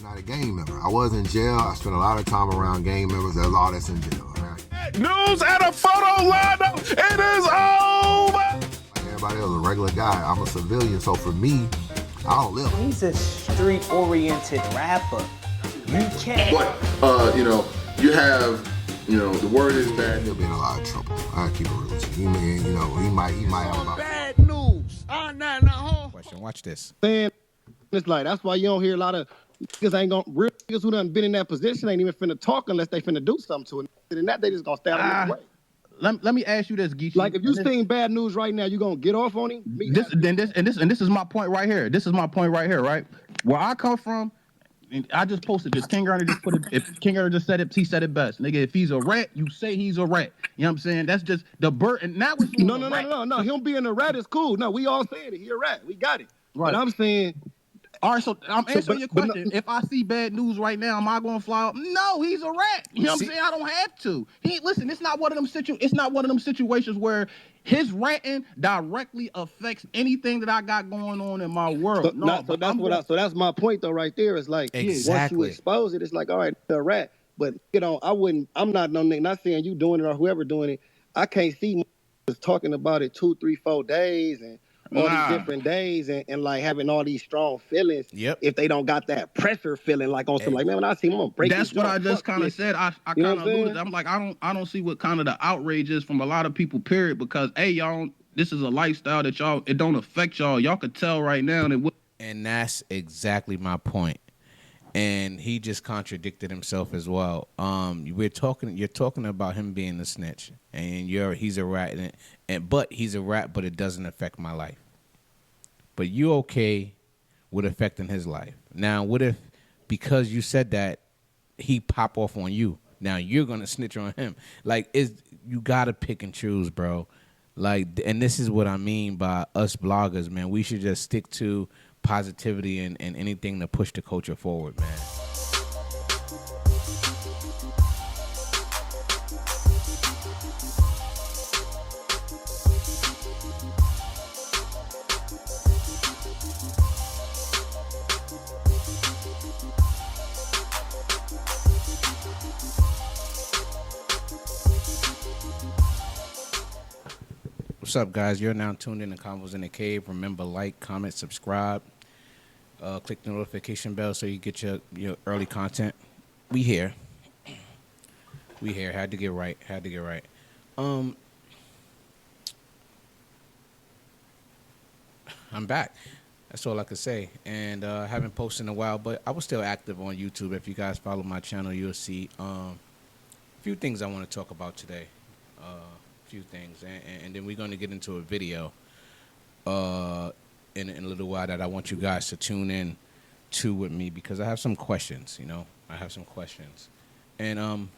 not a gang member. I was in jail. I spent a lot of time around gang members. There's all that's in jail. Right? News and a photo lineup. It is over. Like everybody else, a regular guy. I'm a civilian, so for me, I don't live. He's a street-oriented rapper. You can't. But you have, the word is bad. He'll be in a lot of trouble. I keep it real with you. He might have about bad news. Question. Watch this. It's like that's why you don't hear a lot of niggas ain't gonna real niggas who done been in that position ain't even finna talk unless they finna do something to it. And that they just gonna stay out of the way. Let me ask you this, Geechee. Like if you seen bad news right now, you gonna get off on him? This is my point right here. This is my point right here, right? Where I come from, I just posted this. King Garner just put it. If King Garner just said it, he said it best. Nigga, if he's a rat, you say he's a rat. You know what I'm saying? That's just the bird. And now it's no. Him being a rat is cool. No, we all saying it. He a rat. We got it. Right. But I'm saying. All right, so I'm answering your question. If I see bad news right now, am I going to fly up? No, he's a rat. You know what I'm saying? I don't have to. Listen, it's not one of them situations where his ranting directly affects anything that I got going on in my world. So that's my point though, right there. It's like once you expose it, it's like, all right, a rat. But I'm not no nigga, not saying you doing it or whoever doing it. I can't see talking about it 2, 3, 4 days and all these different days and like having all these strong feelings. Yep. If they don't got that pressure feeling like on some like, man, when I see him, I'm gonna break. That's what I just kind of said. I kind of alluded. I'm like, I don't see what kind of the outrage is from a lot of people, period, because y'all, this is a lifestyle that it don't affect y'all. Y'all could tell right now and that's exactly my point. And he just contradicted himself as well. You're talking about him being a snitch, and he's a rat, but he's a rat, but it doesn't affect my life. But you okay with affecting his life? Now, what if because you said that he pop off on you? Now you're gonna snitch on him? Like, you gotta pick and choose, bro. Like, and this is what I mean by us bloggers, man. We should just stick to positivity and anything to push the culture forward, man. What's up, guys? You're now tuned in to Convos in the Cave. Remember, like, comment, subscribe. Click the notification bell so you get your early content. We here. Had to get right. I'm back. That's all I could say. And I haven't posted in a while, but I was still active on YouTube. If you guys follow my channel, you'll see a few things I want to talk about today. Few things, and then we're going to get into a video in a little while that I want you guys to tune in to with me, because I have some questions. And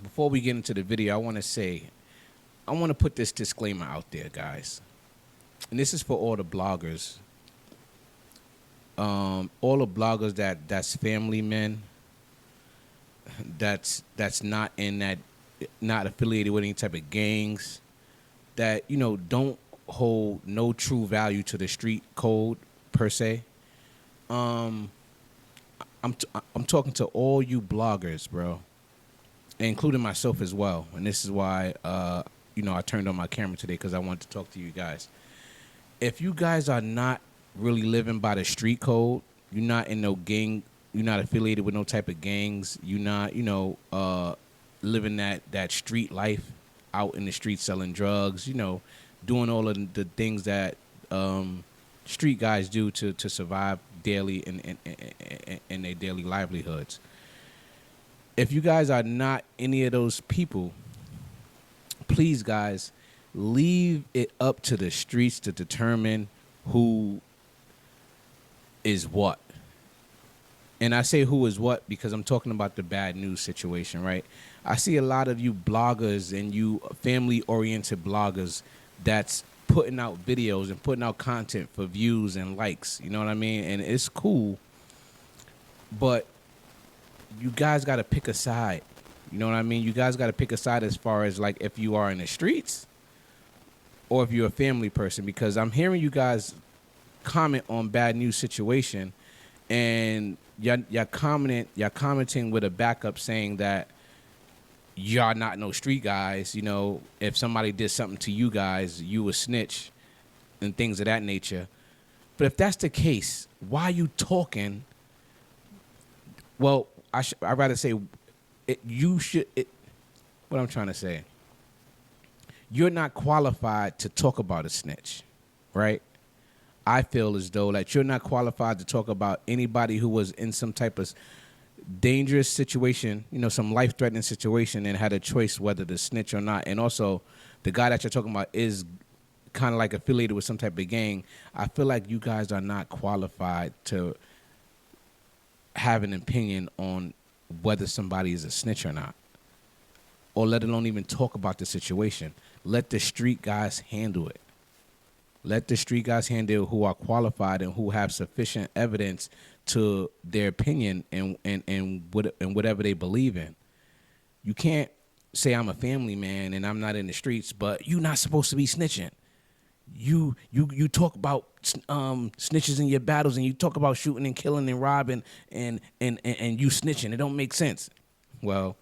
before we get into the video, I want to put this disclaimer out there, guys, and this is for all the bloggers, that's family men, that's not in that, not affiliated with any type of gangs, that don't hold no true value to the street code per se. I'm talking to all you bloggers, bro, including myself as well. And this is why I turned on my camera today, because I wanted to talk to you guys. If you guys are not really living by the street code, you're not in no gang, you're not affiliated with no type of gangs, you're not living that street life out in the street, selling drugs, doing all of the things that street guys do to survive daily in their daily livelihoods. If you guys are not any of those people, please, guys, leave it up to the streets to determine who is what. And I say who is what because I'm talking about the bad news situation, right? I see a lot of you bloggers and you family-oriented bloggers that's putting out videos and putting out content for views and likes, you know what I mean? And it's cool, but you guys got to pick a side, you know what I mean? You guys got to pick a side as far as, like, if you are in the streets or if you're a family person, because I'm hearing you guys comment on bad news situation, and y'all commenting with a backup saying that y'all not no street guys. You know, if somebody did something to you guys, you a snitch and things of that nature. But if that's the case, why are you talking? Well, I'd rather say what I'm trying to say, you're not qualified to talk about a snitch, right? I feel as though that you're not qualified to talk about anybody who was in some type of dangerous situation, you know, some life-threatening situation and had a choice whether to snitch or not. And also, the guy that you're talking about is kind of like affiliated with some type of gang. I feel like you guys are not qualified to have an opinion on whether somebody is a snitch or not, or let alone even talk about the situation. Let the street guys handle it. Let the street guys handle who are qualified and who have sufficient evidence to their opinion and whatever they believe in. You can't say I'm a family man and I'm not in the streets, but you're not supposed to be snitching. You talk about snitches in your battles, and you talk about shooting and killing and robbing and you snitching. It don't make sense. Well,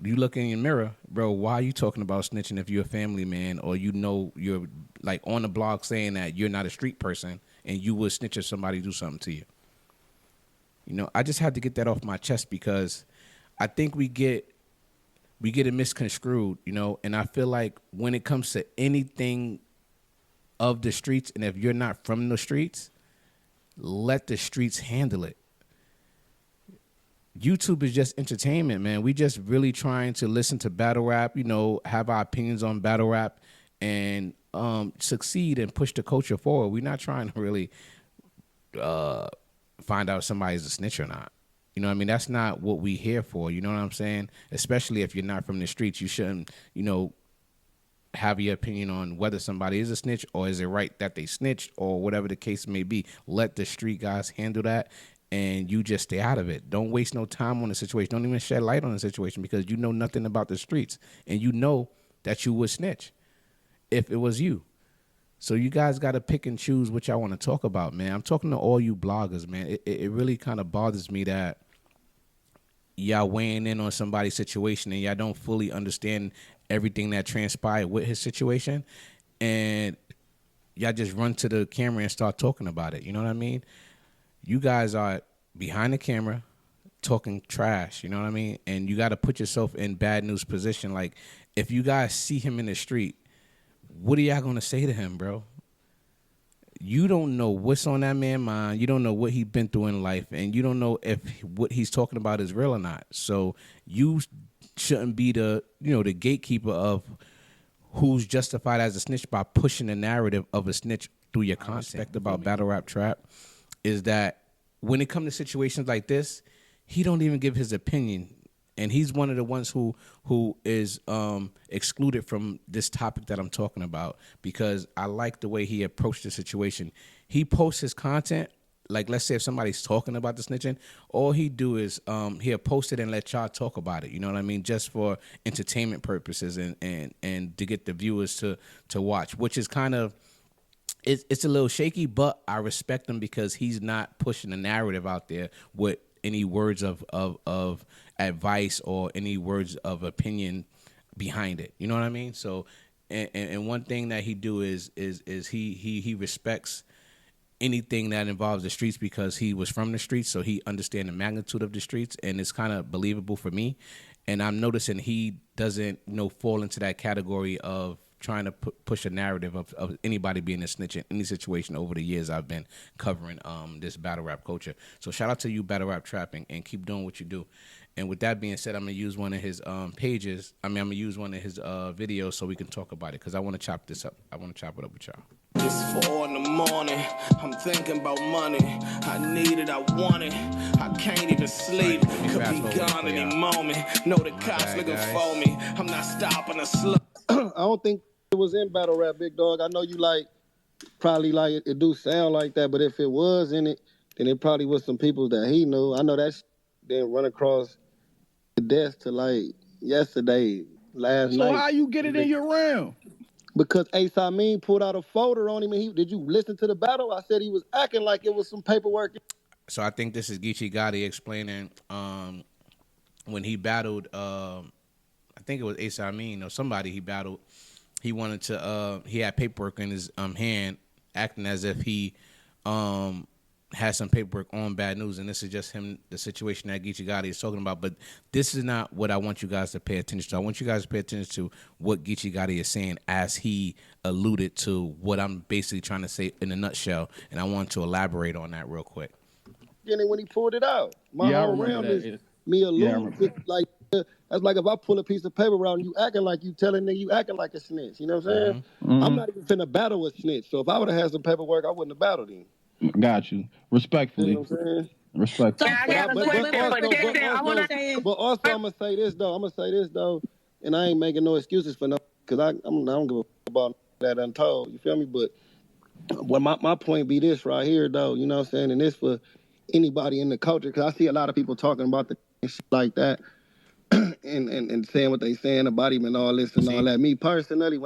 you look in your mirror, bro. Why are you talking about snitching if you're a family man, or you know you're like on the blog saying that you're not a street person and you would snitch if somebody do something to you? You know, I just had to get that off my chest because I think we get it misconstrued, you know, and I feel like when it comes to anything of the streets, and if you're not from the streets, let the streets handle it. YouTube is just entertainment, man. We just really trying to listen to battle rap, you know, have our opinions on battle rap and succeed and push the culture forward. We're not trying to really find out if somebody's a snitch or not. You know what I mean? That's not what we here for. You know what I'm saying? Especially if you're not from the streets, you shouldn't, you know, have your opinion on whether somebody is a snitch or is it right that they snitched or whatever the case may be. Let the street guys handle that, and you just stay out of it. Don't waste no time on the situation. Don't even shed light on the situation because you know nothing about the streets, and you know that you would snitch if it was you. So you guys got to pick and choose what y'all want to talk about, man. I'm talking to all you bloggers, man. It really kind of bothers me that y'all weighing in on somebody's situation and y'all don't fully understand everything that transpired with his situation, and y'all just run to the camera and start talking about it. You know what I mean? You guys are behind the camera talking trash, you know what I mean? And you got to put yourself in bad news position. Like, if you guys see him in the street, what are y'all going to say to him, bro? You don't know what's on that man's mind. You don't know what he's been through in life, and you don't know if what he's talking about is real or not. So you shouldn't be the gatekeeper of who's justified as a snitch by pushing the narrative of a snitch through your content. Respect about battle rap trap is that when it comes to situations like this, he don't even give his opinion, and he's one of the ones who is excluded from this topic that I'm talking about because I like the way he approached the situation. He posts his content. Like, let's say if somebody's talking about the snitching, all he do is he'll post it and let y'all talk about it. You know what I mean? Just for entertainment purposes and to get the viewers to watch, which is kind of, it's a little shaky, but I respect him because he's not pushing a narrative out there with any words of advice or any words of opinion behind it. You know what I mean? So, and one thing that he do is he respects anything that involves the streets because he was from the streets, so he understands the magnitude of the streets, and it's kind of believable for me. And I'm noticing he doesn't fall into that category of trying to push a narrative of anybody being a snitch in any situation over the years I've been covering this battle rap culture. So shout out to you, battle rap trapping, and keep doing what you do. And with that being said, I'm gonna use one of his pages. I'm gonna use one of his videos so we can talk about it because I want to chop this up. I want to chop it up with y'all. It's 4 in the morning, I'm thinking about money. I need it, I want it, I can't even sleep. Could be gone any moment. Know the cops looking for me. I'm not stopping to slow. I don't think it was in battle rap, big dog. I know you probably it do sound like that, but if it was in it, then it probably was some people that he knew. I know that didn't run across the desk till yesterday, last night. So how you get it in your realm? Because Ace Amin pulled out a folder on him, and did you listen to the battle? I said he was acting like it was some paperwork. So I think this is Geechee Gotti explaining when he battled, I think it was Ace Amin or somebody he battled. He wanted to, he had paperwork in his hand, acting as if he had some paperwork on Bad News, and this is just him, the situation that Geechee Gotti is talking about. But this is not what I want you guys to pay attention to. I want you guys to pay attention to what Geechee Gotti is saying as he alluded to what I'm basically trying to say in a nutshell, and I want to elaborate on that real quick. When he pulled it out, my whole realm is me alone. Like that's like if I pull a piece of paper around you acting like you telling nigga you acting like a snitch. You know what I'm saying? Mm-hmm. I'm not even finna battle a snitch. So if I would have had some paperwork, I wouldn't have battled him. Got you. Respectfully. You know what I'm saying? Respectfully. So but also I'm gonna say this though, and I ain't making no excuses for no, because I don't give a fuck about that untold. You feel me? But what my point be this right here though, you know what I'm saying, and this for anybody in the culture, because I see a lot of people talking about the shit like that, and saying what they saying about him and all this and all that. Me personally,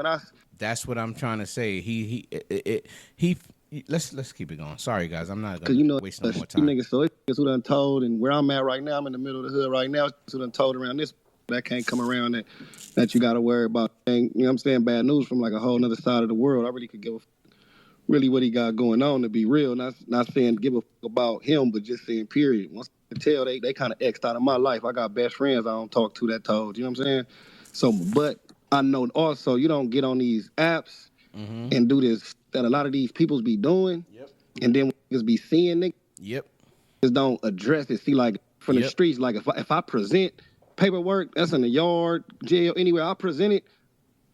that's what I'm trying to say. He let's keep it going. Sorry guys, I'm not gonna waste no more time. Niggas, so it's who done told, and where I'm at right now, I'm in the middle of the hood right now. It's who done told around this that can't come around that you got to worry about. And, you know what I'm saying? Bad news from like a whole other side of the world. I really could give a really what he got going on, to be real. Not saying give a fuck about him, but just saying period. Once I tell, they kind of X'd out of my life. I got best friends I don't talk to that told. You know what I'm saying? So, but I know also you don't get on these apps and do this that a lot of these peoples be doing, and then just be seeing niggas. Just don't address it. See, like from the streets, like if I present paperwork that's in the yard, jail, anywhere I present it,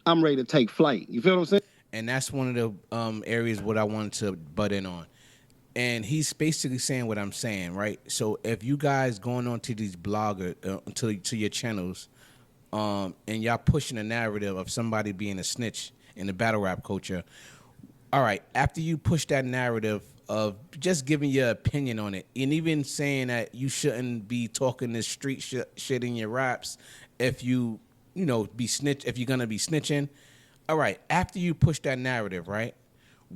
I'm ready to take flight. You feel what I'm saying? And that's one of the areas what I wanted to butt in on. And he's basically saying what I'm saying, right? So if you guys going on to these bloggers, to your channels, and y'all pushing a narrative of somebody being a snitch in the battle rap culture, all right, after you push that narrative of just giving your opinion on it, and even saying that you shouldn't be talking this street shit in your raps if you be snitch, if you're going to be snitching. All right, after you push that narrative, right,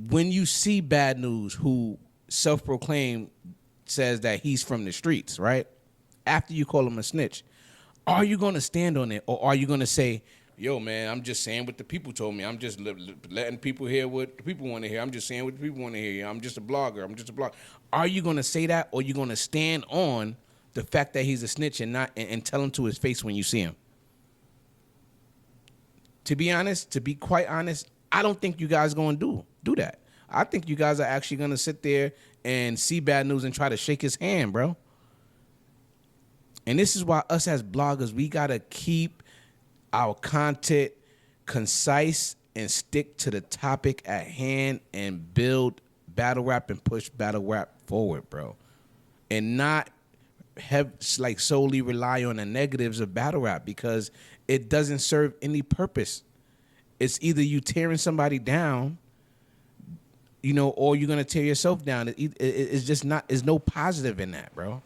when you see Bad News, who self-proclaimed says that he's from the streets, right, after you call him a snitch, are you going to stand on it, or are you going to say, yo, man, I'm just saying what the people told me. I'm just letting people hear what the people want to hear. I'm just saying what the people want to hear. I'm just a blogger. Are you going to say that, or are you going to stand on the fact that he's a snitch and tell him to his face when you see him? To be quite honest, I don't think you guys going to do that. I think you guys are actually going to sit there and see Bad News and try to shake his hand, bro. And this is why us as bloggers, we got to keep our content concise and stick to the topic at hand and build battle rap and push battle rap forward, bro. And not have like solely rely on the negatives of battle rap, because it doesn't serve any purpose. It's either you tearing somebody down, or you're gonna tear yourself down. It's just not. There's no positive in that, bro.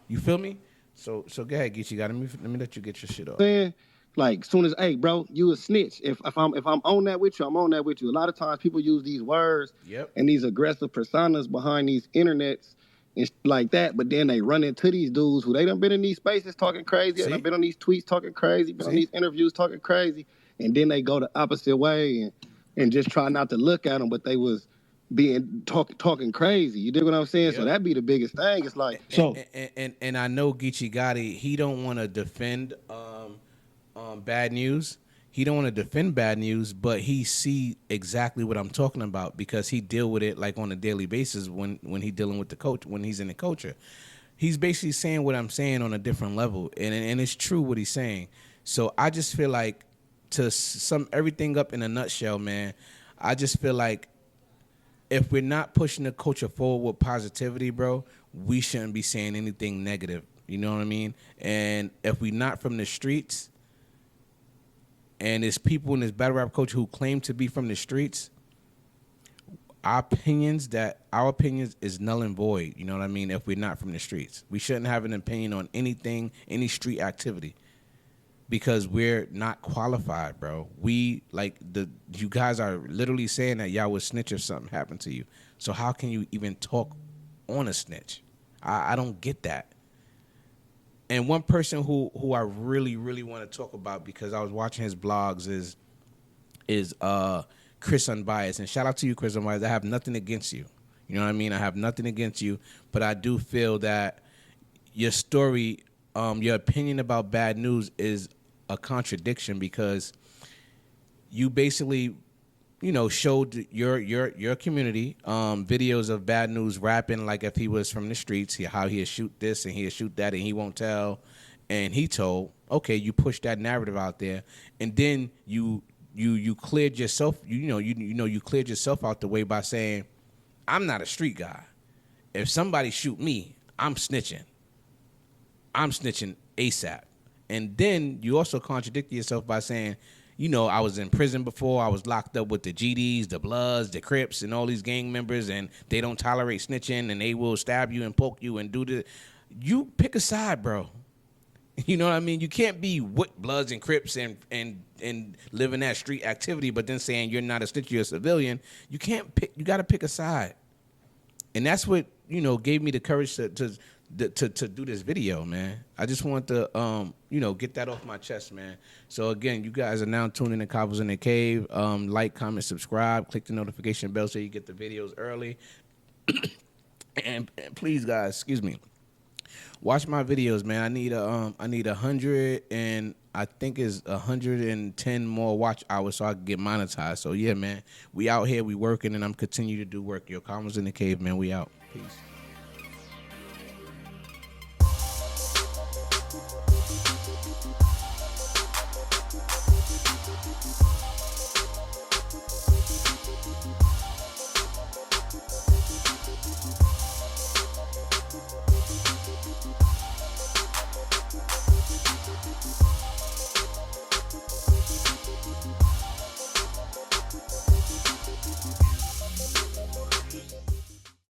You feel me? So go ahead, Geechee. Let me let you get your shit off. Like, soon as, hey, bro, you a snitch. If I'm on that with you, I'm on that with you. A lot of times people use these words and these aggressive personas behind these internets and like that, but then they run into these dudes who they done been in these spaces talking crazy, and been on these tweets talking crazy, been on these interviews talking crazy, and then they go the opposite way and just try not to look at them, but they was being talking crazy. You dig what I'm saying? So that'd be the biggest thing. It's like and I know Geechee Gotti, he don't want to defend Bad News. He don't want to defend Bad News, but he see exactly what I'm talking about, because he deal with it like on a daily basis when he dealing with the coach, when he's in the culture. He's basically saying what I'm saying on a different level, and it's true what he's saying. So I just feel like, to sum everything up in a nutshell, man, I just feel like if we're not pushing the culture forward with positivity, bro, we shouldn't be saying anything negative. You know what I mean? And if we're not from the streets, and there's people in this battle rap culture who claim to be from the streets, our opinions is null and void. You know what I mean? If we're not from the streets, we shouldn't have an opinion on anything, any street activity, because we're not qualified, bro. You guys are literally saying that y'all would snitch if something happened to you. So how can you even talk on a snitch? I don't get that. And one person who I really, really want to talk about, because I was watching his blogs, is Chris Unbiased. And shout out to you, Chris Unbiased. I have nothing against you. You know what I mean? I have nothing against you, but I do feel that your story, your opinion about bad news is a contradiction, because you basically, you know, showed your community videos of bad news rapping like if he was from the streets, how he'd shoot this and he'd shoot that and he won't tell, and he told. Okay, you pushed that narrative out there, and then you cleared yourself. You cleared yourself out the way by saying, I'm not a street guy. If somebody shoot me, I'm snitching. I'm snitching ASAP. And then you also contradicted yourself by saying, you know, I was in prison before. I was locked up with the GDs, the Bloods, the Crips, and all these gang members, and they don't tolerate snitching, and they will stab you and poke you and do the. You pick a side, bro. You know what I mean? You can't be with Bloods and Crips and live in that street activity, but then saying you're not a snitch, you're a civilian. You can't pick. You got to pick a side, and that's what, you know, gave me the courage to do this video, man. I just want to, you know, get that off my chest, man. So again, you guys are now tuning in Couples in the Cave. Like, comment, subscribe, click the notification bell so you get the videos early. and please, guys, excuse me, watch my videos, man. I need 100 and I think it's 110 more watch hours so I can get monetized. So yeah, man, we out here, we working, and I'm continue to do work. Yo, Couples in the Cave, man. We out. Peace.